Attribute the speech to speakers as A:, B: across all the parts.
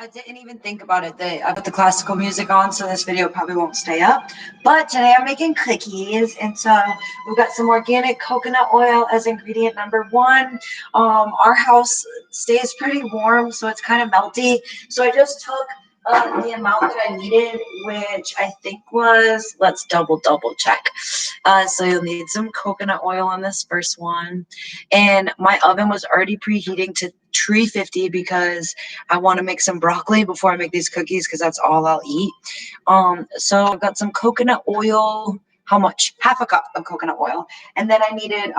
A: I didn't even think about it. I put the classical music on, so this video probably won't stay up. But today I'm making cookies, and so we've got some organic coconut oil as ingredient number one. Our house stays pretty warm, so it's kind of melty. So I just took the amount that I needed, which I think was, let's double check. So you'll need some coconut oil on this first one. And my oven was already preheating to 350 because I want to make some broccoli before I make these cookies because that's all I'll eat. So I've got some coconut oil. How much? Half a cup of coconut oil. And then I needed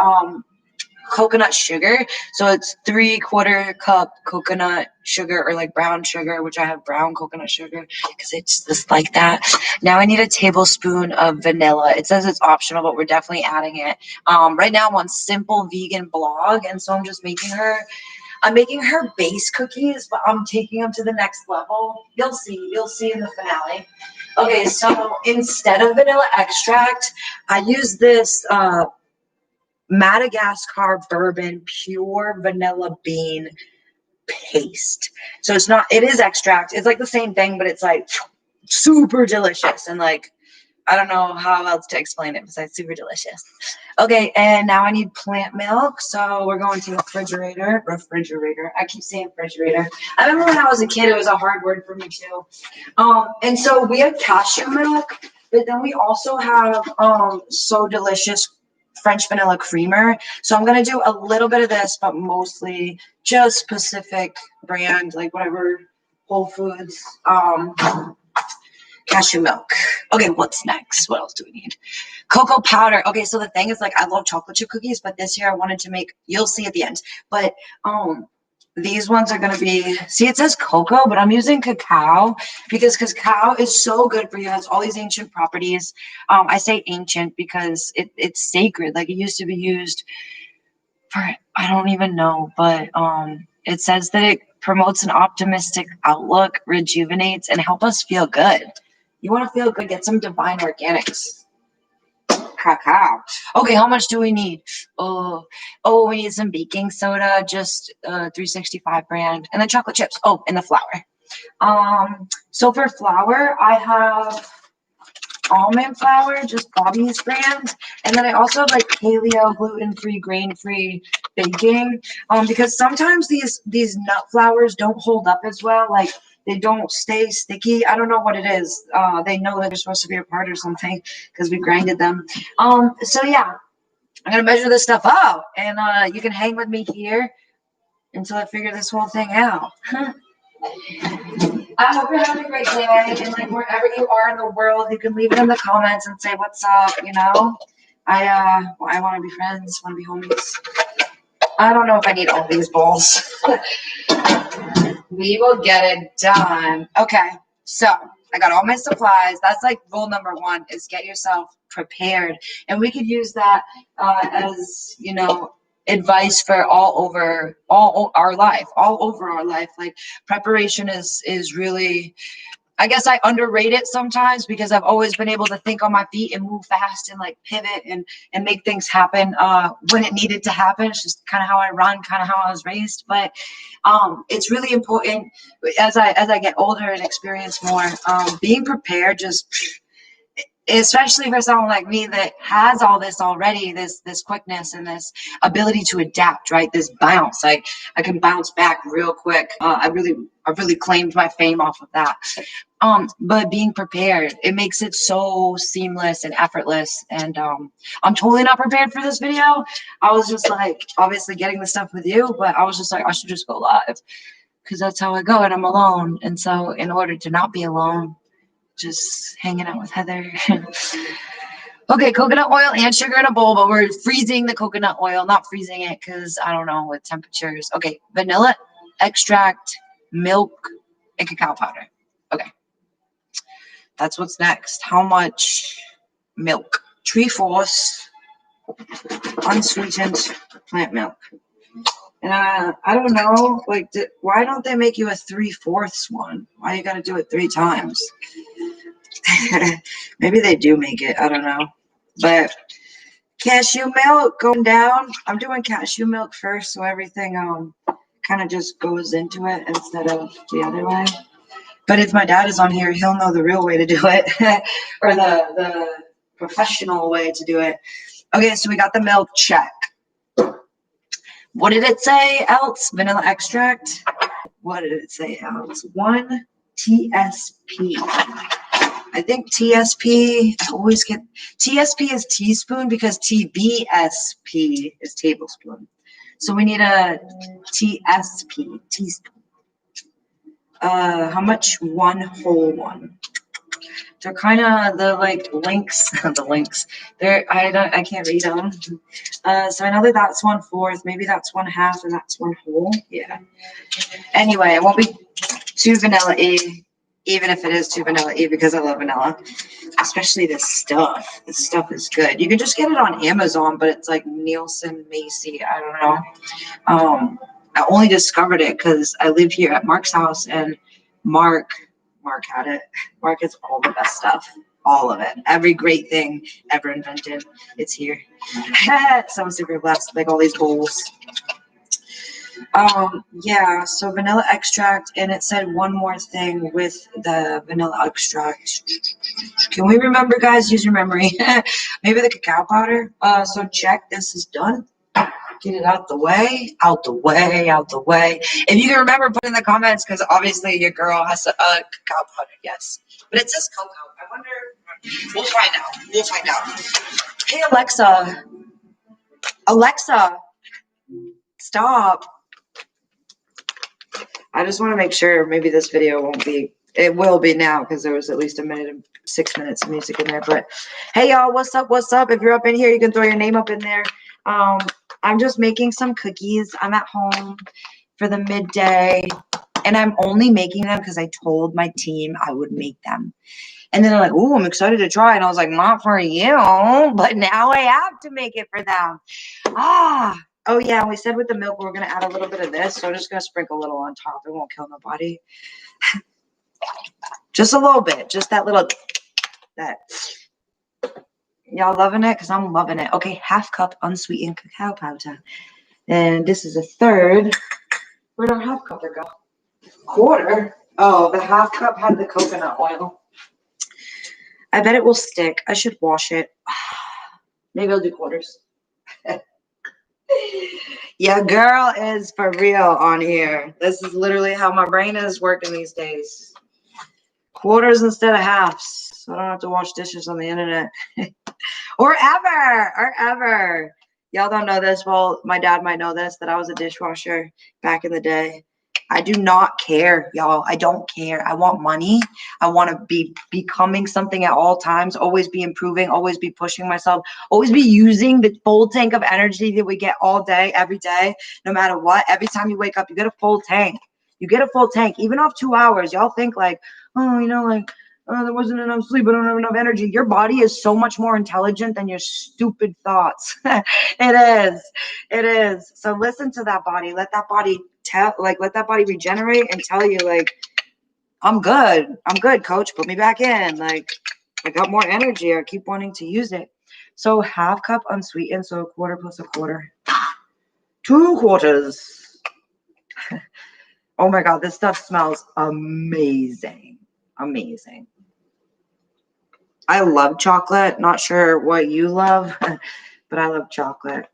A: coconut sugar. So it's 3/4 cup coconut sugar, or like brown sugar, which I have brown coconut sugar because it's just like that. Now I need a tablespoon of vanilla. It says it's optional, but we're definitely adding it. Right now I'm on Simple Vegan Blog, and so I'm making her base cookies, but I'm taking them to the next level. You'll see in the finale. Okay, so instead of vanilla extract, I use this Madagascar bourbon pure vanilla bean paste. So it is extract. It's like the same thing, but it's like super delicious. And like, I don't know how else to explain it besides super delicious. Okay, and now I need plant milk. So we're going to refrigerator. I keep saying refrigerator. I remember when I was a kid, it was a hard word for me too. And so we have cashew milk, but then we also have So Delicious French vanilla creamer. So I'm going to do a little bit of this, but mostly just Pacific brand, like whatever, Whole Foods, cashew milk. Okay, what's next? What else do we need? Cocoa powder. Okay, so the thing is, like, I love chocolate chip cookies, but this year I wanted to make, you'll see at the end, but these ones are going to be, see, it says cocoa, but I'm using cacao because cacao is so good for you. It has all these ancient properties. I say ancient because it's sacred. Like, it used to be used for, I don't even know, but it says that it promotes an optimistic outlook, rejuvenates, and help us feel good. You want to feel good, get some Divine Organics cacao. Okay, how much do we need? Oh, we need some baking soda, just 365 brand, and then chocolate chips. Oh, and the flour. So for flour, I have almond flour, just Bobby's brand, and then I also have like paleo, gluten-free, grain-free baking. Because sometimes these nut flours don't hold up as well, like they don't stay sticky. I don't know what it is. They know that they're supposed to be apart or something because we grinded them. So yeah, I'm gonna measure this stuff out, and you can hang with me here until I figure this whole thing out. I hope you're having a great day, and like wherever you are in the world, you can leave it in the comments and say what's up. You know, I want to be friends, want to be homies. I don't know if I need all these bowls. We will get it done. Okay, so I got all my supplies. That's like rule number one, is get yourself prepared. And we could use that as, you know, advice for all over our life. Like, preparation is really, I guess I underrate it sometimes because I've always been able to think on my feet and move fast and like pivot and make things happen when it needed to happen. It's just kind of how I run, kind of how I was raised. But it's really important as I get older and experience more, being prepared, just especially for someone like me that has all this already, this quickness and this ability to adapt, right? This bounce, I can bounce back real quick. I really claimed my fame off of that. But being prepared, it makes it so seamless and effortless. And I'm totally not prepared for this video. I was just like, obviously getting the stuff with you, but I was just like, I should just go live because that's how I go, and I'm alone. And so in order to not be alone, just hanging out with Heather. Okay, coconut oil and sugar in a bowl, but we're freezing the coconut oil, not freezing it because I don't know what temperatures. Okay, vanilla extract, milk, and cacao powder. Okay, that's what's next. How much milk? 3/4 unsweetened plant milk. And I don't know, like, why don't they make you a 3/4 one? Why you gotta do it 3 times? Maybe they do make it. I don't know. But cashew milk going down. I'm doing cashew milk first, so everything kind of just goes into it instead of the other way. But if my dad is on here, he'll know the real way to do it, or the professional way to do it. Okay, so we got the milk, check. What did it say else? Vanilla extract? What did it say else? 1 TSP. I think TSP, I always get, TSP is teaspoon because TBSP is tablespoon. So we need a TSP, teaspoon. How much? 1 whole one. They're kind of the like links, the links. I can't read them. So I know that that's 1/4, maybe that's 1/2, and that's 1 whole. Yeah. Anyway, it won't be too vanilla y, even if it is too vanilla y because I love vanilla. Especially this stuff. This stuff is good. You can just get it on Amazon, but it's like Nielsen Macy. I don't know. I only discovered it because I live here at Mark's house, and Mark had it. Mark has all the best stuff. All of it. Every great thing ever invented. It's here. So I'm super blessed. Like all these bowls. Yeah, so vanilla extract, and it said one more thing with the vanilla extract. Can we remember, guys? Use your memory. Maybe the cacao powder. So check, this is done. Get it out the way, out the way, out the way. If you can remember, put in the comments, because obviously your girl has a cacao powder, yes. But it says cocoa. I wonder, we'll find out. We'll find out. Hey, Alexa. Alexa, stop. I just want to make sure maybe this video won't be, it will be now because there was at least 1 minute and 6 minutes of music in there. But hey, y'all, what's up? What's up? If you're up in here, you can throw your name up in there. I'm just making some cookies. I'm at home for the midday, and I'm only making them because I told my team I would make them. And then they're like, "Oh, I'm excited to try." And I was like, "Not for you, but now I have to make it for them." Oh, yeah, and we said with the milk we're going to add a little bit of this, so I'm just going to sprinkle a little on top. It won't kill nobody. Just a little bit. Just that little, that. Y'all loving it? Because I'm loving it. Okay, 1/2 cup unsweetened cacao powder. And this is 1/3. Where'd our 1/2 cup go? 1/4? Oh, the 1/2 cup had the coconut oil. I bet it will stick. I should wash it. Maybe I'll do 1/4s. Yeah, girl is for real on here. This is literally how my brain is working these days. 1/4s instead of 1/2s. So I don't have to wash dishes on the internet. Or ever. Y'all don't know this. Well, my dad might know this, that I was a dishwasher back in the day. I do not care, y'all. I don't care. I want money. I want to be becoming something at all times, always be improving, always be pushing myself, always be using the full tank of energy that we get all day, every day, no matter what. Every time you wake up, you get a full tank. You get a full tank, even off 2 hours. Y'all think like, oh, you know, like, oh, there wasn't enough sleep. I don't have enough energy. Your body is so much more intelligent than your stupid thoughts. It is. So listen to that body. Let that body let that body regenerate and tell you, like, I'm good, coach, put me back in. Like, I got more energy. I keep wanting to use it. So 1/2 cup unsweetened, so 1/4 plus 1/4. 2 quarters. Oh my God, this stuff smells amazing. Amazing. I love chocolate. Not sure what you love, but I love chocolate.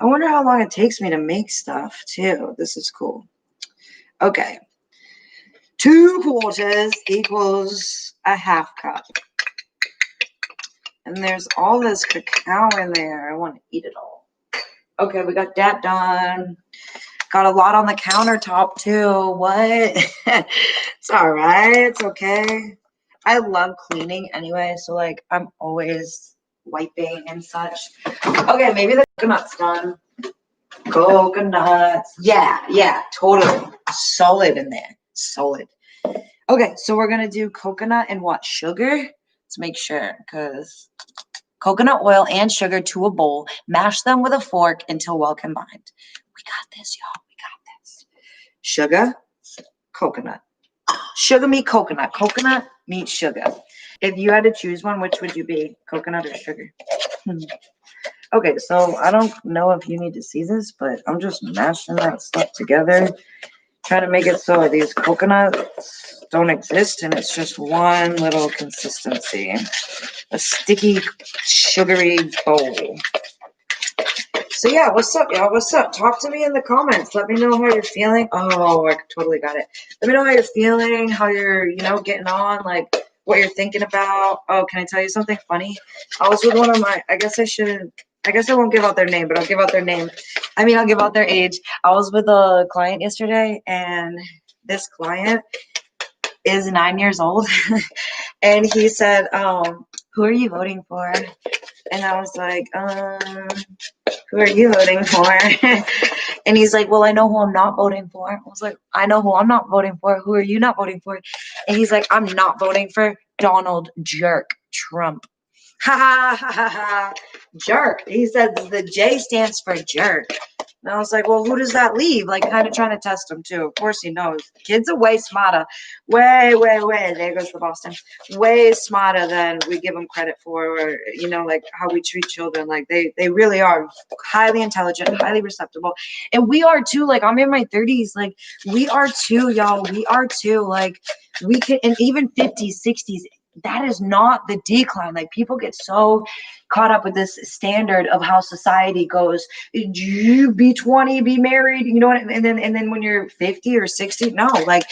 A: I wonder how long it takes me to make stuff too. This is cool. Okay. 2 quarters equals 1/2 cup. And there's all this cacao in there. I want to eat it all. Okay, we got that done. Got a lot on the countertop too. What? It's all right. It's okay. I love cleaning anyway, so like I'm always wiping and such. Okay, maybe the coconut's done. Coconuts. Yeah, totally. Solid in there. Solid. Okay, so we're going to do coconut and what? Sugar? Let's make sure, because coconut oil and sugar to a bowl. Mash them with a fork until well combined. We got this, y'all. We got this. Sugar, coconut. Sugar meet coconut. Coconut meets sugar. If you had to choose one, which would you be? Coconut or sugar? Okay, so I don't know if you need to see this, but I'm just mashing that stuff together, trying to make it so these coconuts don't exist and it's just one little consistency. A sticky, sugary bowl. So yeah, what's up, y'all? What's up? Talk to me in the comments. Let me know how you're feeling. Oh, I totally got it. Let me know how you're feeling, how you're, getting on, like what you're thinking about. Oh, can I tell you something funny? I was with one of my, I guess I won't give out their name, but I'll give out their name. I'll give out their age. I was with a client yesterday, and this client is 9 years old. And he said, who are you voting for? And I was like, who are you voting for? And he's like, well, I know who I'm not voting for. I was like, I know who I'm not voting for. Who are you not voting for? And he's like, I'm not voting for Donald Jerk Trump. Ha ha ha ha ha. Jerk. He said the J stands for jerk. And I was like, well, who does that leave? Like, kind of trying to test him, too. Of course he knows. Kids are way smarter. Way, way, way. There goes the Boston. Way smarter than we give them credit for, or, like how we treat children. Like, they really are highly intelligent, highly receptible. And we are, too. Like, I'm in my 30s. Like, we are, too, y'all. We are, too. Like, we can, and even 50s, 60s, that is not the decline. Like, people get so caught up with this standard of how society goes. You be 20, be married, and then when you're 50 or 60, no, like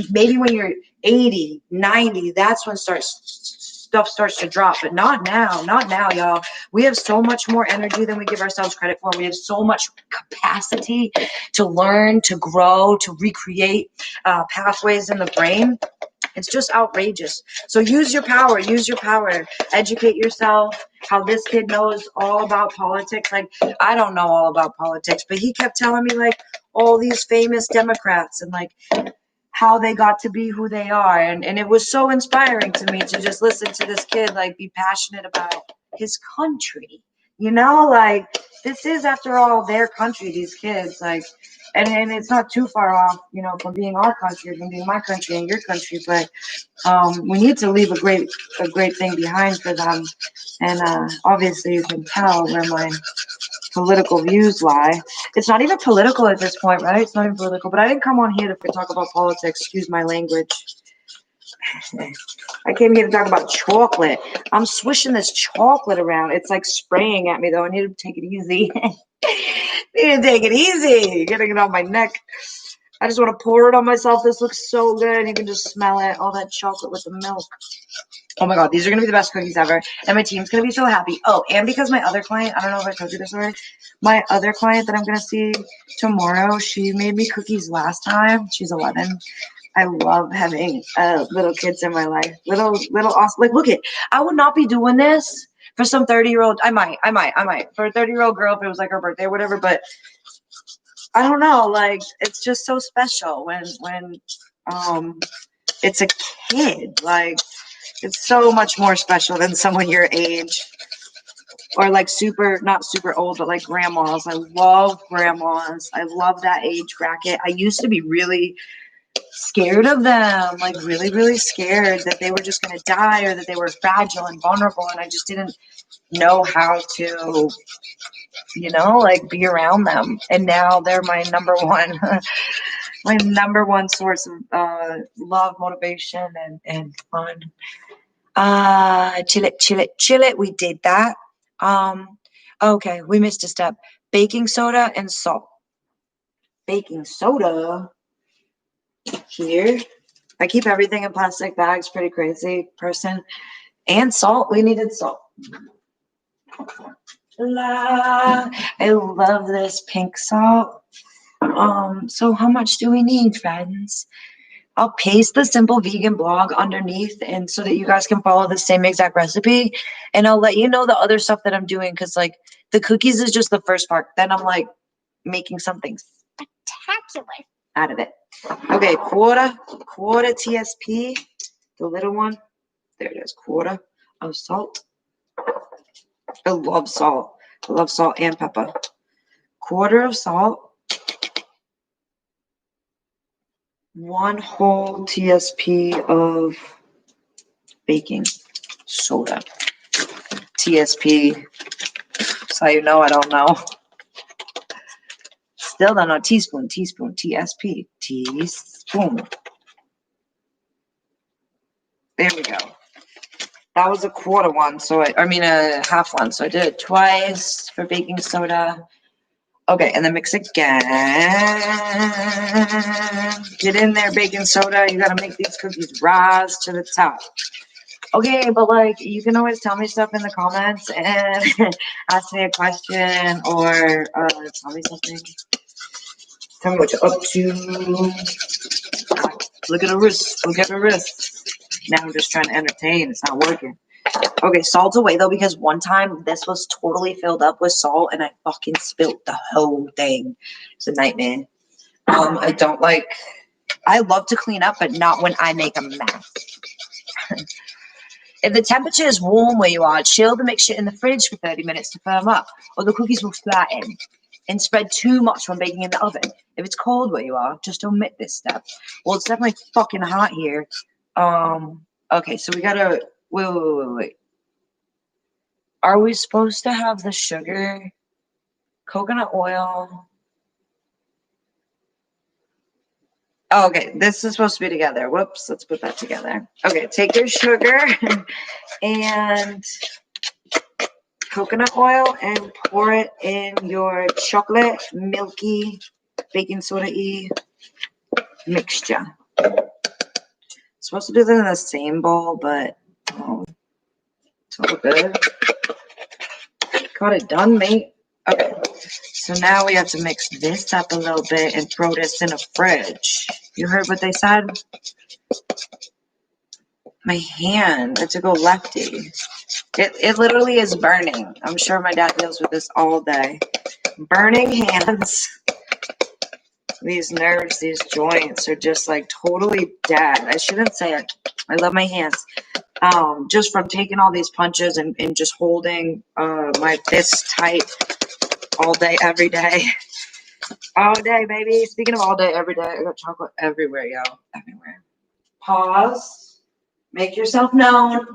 A: maybe when you're 80, 90, that's when stuff starts to drop. But not now, y'all. We have so much more energy than we give ourselves credit for. We have so much capacity to learn, to grow, to recreate pathways in the brain. It's just outrageous. So use your power, educate yourself. How this kid knows all about politics. Like, I don't know all about politics, but he kept telling me like all these famous Democrats and like how they got to be who they are. And it was so inspiring to me to just listen to this kid, like, be passionate about his country. Like, this is, after all, their country, these kids, like, and it's not too far off, from being our country, from being my country and your country, but we need to leave a great thing behind for them. And obviously you can tell where my political views lie. It's not even political at this point, right? It's not even political, but I didn't come on here to talk about politics. Excuse my language. I came here to talk about chocolate. I'm swishing this chocolate around. It's like spraying at me, though. I need to take it easy. Need to take it easy. Getting it on my neck. I just want to pour it on myself. This looks so good. You can just smell it. All that chocolate with the milk. Oh my God, these are going to be the best cookies ever. And my team's going to be so happy. Oh, and because my other client, I don't know if I told you this already, my other client that I'm going to see tomorrow, she made me cookies last time. She's 11. I love having little kids in my life. Little awesome. Like, look I would not be doing this for some 30-year-old. I might. For a 30-year-old girl, if it was like her birthday or whatever, but I don't know. Like, it's just so special when it's a kid. Like, it's so much more special than someone your age, or like not super old, but like grandmas. I love grandmas. I love that age bracket. I used to be really scared of them, like really, really scared that they were just going to die or that they were fragile and vulnerable. And I just didn't know how to, like, be around them. And now they're my number one, my number one source of love, motivation, and fun. Chill it. We did that. Okay, we missed a step. Baking soda and salt. Baking soda here. I keep everything in plastic bags. Pretty crazy person. And salt. We needed salt. I love this pink salt. So how much do we need, friends? I'll paste the Simple Vegan blog underneath, and so that you guys can follow the same exact recipe. And I'll let you know the other stuff that I'm doing, because like the cookies is just the first part. Then I'm like making something spectacular out of it. Okay, quarter TSP, the little one. There it is, quarter of salt. I love salt. I love salt and pepper. Quarter of salt. 1 whole TSP of baking soda. TSP That's how you know I don't know. Still don't know. Teaspoon, TSP, teaspoon. There we go. That was a quarter one, so a half one. So I did it twice for baking soda. Okay, and then mix again. Get in there, baking soda. You gotta make these cookies rise to the top. Okay, but like, you can always tell me stuff in the comments and ask me a question or tell me something. Tell me what you're up to. Look at the wrist. Look at the wrist. Now I'm just trying to entertain. It's not working. Okay, salt's away though, because one time this was totally filled up with salt and I fucking spilled the whole thing. It's a nightmare. I love to clean up, but not when I make a mess. If the temperature is warm where you are, chill the mixture in the fridge for 30 minutes to firm up, or the cookies will flatten and spread too much when baking in the oven. If it's cold where you are, just omit this step. Well, it's definitely fucking hot here. Okay, so we gotta, wait. Are we supposed to have the sugar, coconut oil? Oh, okay, this is supposed to be together. Whoops, let's put that together. Okay, take your sugar and coconut oil and pour it in your chocolate, milky, baking soda-y mixture. Supposed to do this in the same bowl, but it's all good. Got it done, mate. Okay, so now we have to mix this up a little bit and throw this in a fridge. You heard what they said? My hand, I have to go lefty. It literally is burning. I'm sure my dad deals with this all day. Burning hands. These nerves, these joints are just like totally dead. I shouldn't say it. I love my hands. Just from taking all these punches and just holding my fists tight all day, every day. All day, baby. Speaking of all day, every day, I got chocolate everywhere, yo. Everywhere. Pause. Make yourself known.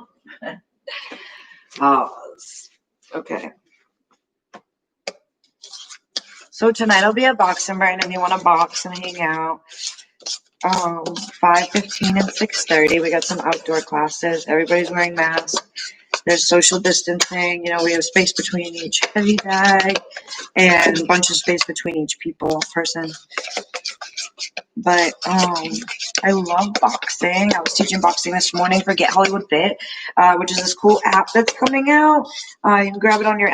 A: Pause. Okay. So tonight will be a boxing brain if you want to box and hang out. 5:15 and 6:30. We got some outdoor classes. Everybody's wearing masks. There's social distancing. You know, we have space between each heavy bag and a bunch of space between each person. But I love boxing. I was teaching boxing this morning for Get Hollywood Fit, which is this cool app that's coming out. You can grab it on your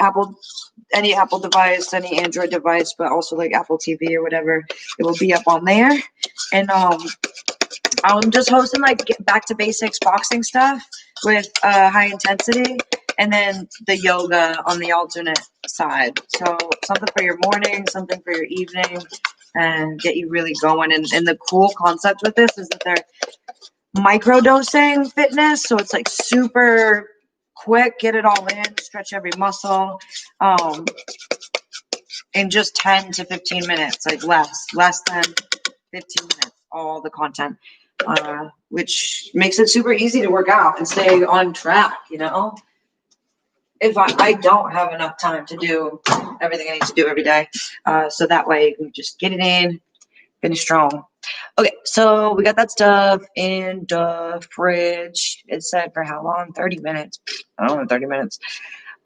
A: any Apple device, any Android device, but also like Apple TV or whatever. It will be up on there. And I'm just hosting like back to basics boxing stuff with high intensity, and then the yoga on the alternate side. So something for your morning, something for your evening, and get you really going. And the cool concept with this is that they're microdosing fitness, so it's like super quick, get it all in, stretch every muscle, in just 10 to 15 minutes, like less than 15 minutes, all the content, which makes it super easy to work out and stay on track, you know? If I don't have enough time to do everything I need to do every day, so that way you can just get it in, finish strong. Okay, so we got that stuff in the fridge. It said for how long? 30 minutes. I don't know, 30 minutes.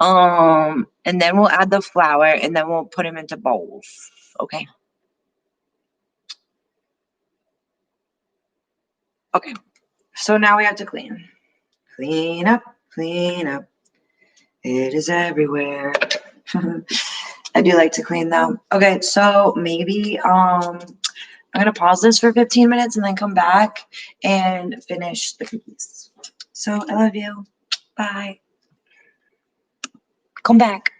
A: And then we'll add the flour and then we'll put them into bowls. Okay. Okay. So now we have to clean. Clean up, clean up. It is everywhere. I do like to clean though. Okay, so maybe I'm gonna pause this for 15 minutes and then come back and finish the cookies. So I love you. Bye. Come back.